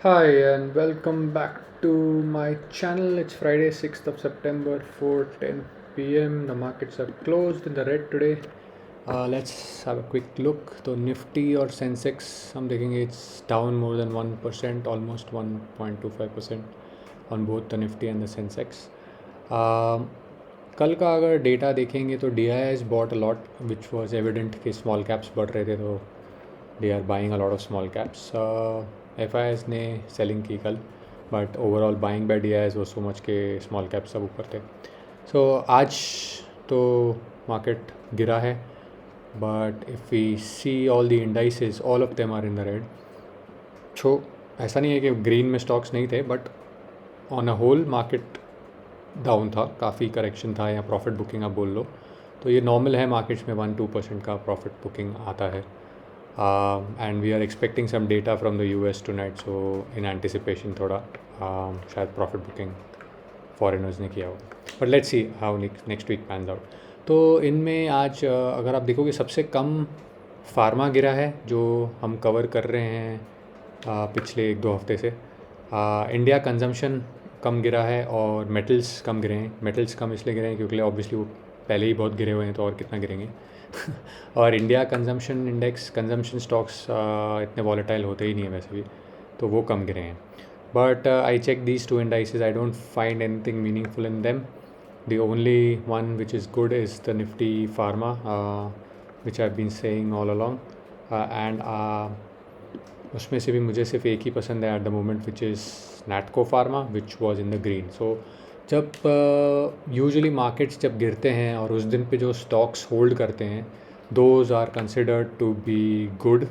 Hi, and welcome back to my channel. It's Friday, 6th of September, 4:10 p.m. The markets are closed in the red today. Let's have a quick look. So Nifty or Sensex, I'm thinking it's down more than 1%, almost 1.25% on both the Nifty and the Sensex. Um, कल का अगर data देखेंगे तो D I S bought a lot which was evident कि small caps बढ़ रहे थे, तो they are buying a lot of small caps. F I S ने सेलिंग की कल, but overall buying by D I S वो सो मच के स्मॉल कैप्स सब ऊपर थे. सो आज तो मार्केट गिरा है, but if we see all the indices, all of them are in the red. So ऐसा नहीं है कि ग्रीन में स्टॉक्स नहीं थे, but on a whole market down था, काफ़ी करेक्शन था या प्रॉफिट बुकिंग आप बोल लो. तो ये नॉर्मल है, मार्केट्स में 1-2% का प्रॉफिट बुकिंग आता है. And we are expecting some data from the US tonight, so in anticipation थोड़ा शायद प्रॉफिट बुकिंग फॉरेनर्स ने किया होगा. But let's see how next week pans out. तो इनमें आज अगर आप देखोगे सबसे कम फार्मा गिरा है, जो हम कवर कर रहे हैं पिछले 1-2 हफ्ते से. इंडिया कंजम्पशन कम गिरा है और मेटल्स कम गिरे हैं. मेटल्स कम इसलिए गिरे हैं क्योंकि ऑब्वियसली वो पहले ही बहुत गिरे हुए हैं, तो और कितना गिरेंगे. और India consumption index, consumption stocks इतने वॉलेटाइल होते ही नहीं है वैसे भी, तो वो कम गिरे हैं. But I check these two indices, I don't find anything meaningful in them. The only one which is good is the Nifty Pharma, which I've been saying all along. And उसमें से भी मुझे सिर्फ एक ही पसंद है at the moment, which is Natco pharma, which was in the green. So जब यूजुअली मार्केट्स जब गिरते हैं और उस दिन पे जो स्टॉक्स होल्ड करते हैं, those are considered to be good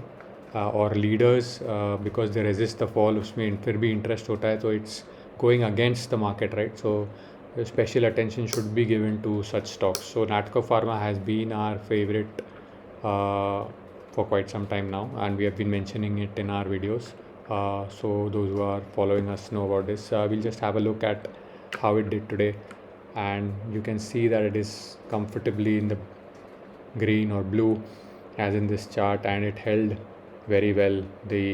और leaders, because they resist the fall. उसमें फिर भी इंटरेस्ट होता है, तो it's going against the market, right. So special attention should be given to such stocks. So Natco Pharma has been our favorite for quite some time now, and we have been mentioning it in our videos. So those who are following us know about this. We'll just have a look at how it did today, and you can see that it is comfortably in the green or blue as in this chart, and it held very well the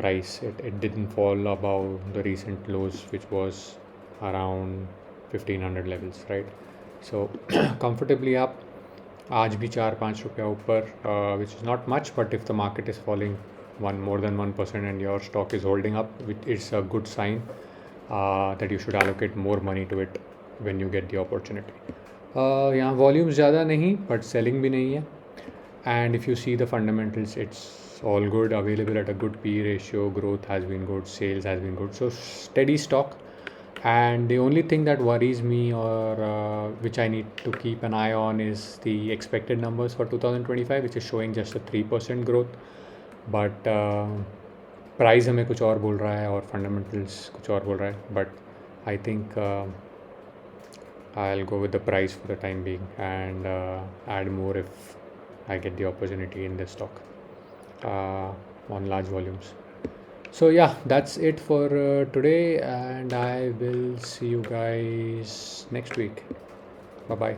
price. It didn't fall above the recent lows, which was around 1500 levels, right. So comfortably up. आज भी 4-5 रुपया ऊपर, which is not much, but if the market is falling more than 1% and your stock is holding up, it's a good sign that you should allocate more money to it when you get the opportunity. यहाँ volumes ज़्यादा नहीं, but selling भी नहीं है. And if you see the fundamentals, it's all good, available at a good P ratio, growth has been good, sales has been good, so steady stock. And the only thing that worries me, or which I need to keep an eye on, is the expected numbers for 2025, which is showing just a 3% growth. But price हमें कुछ और बोल रहा है और fundamentals कुछ और बोल रहा है. But I think I'll go with the price for the time being, and add more if I get the opportunity in this stock on large volumes. So yeah, that's it for today, and I will see you guys next week. Bye bye.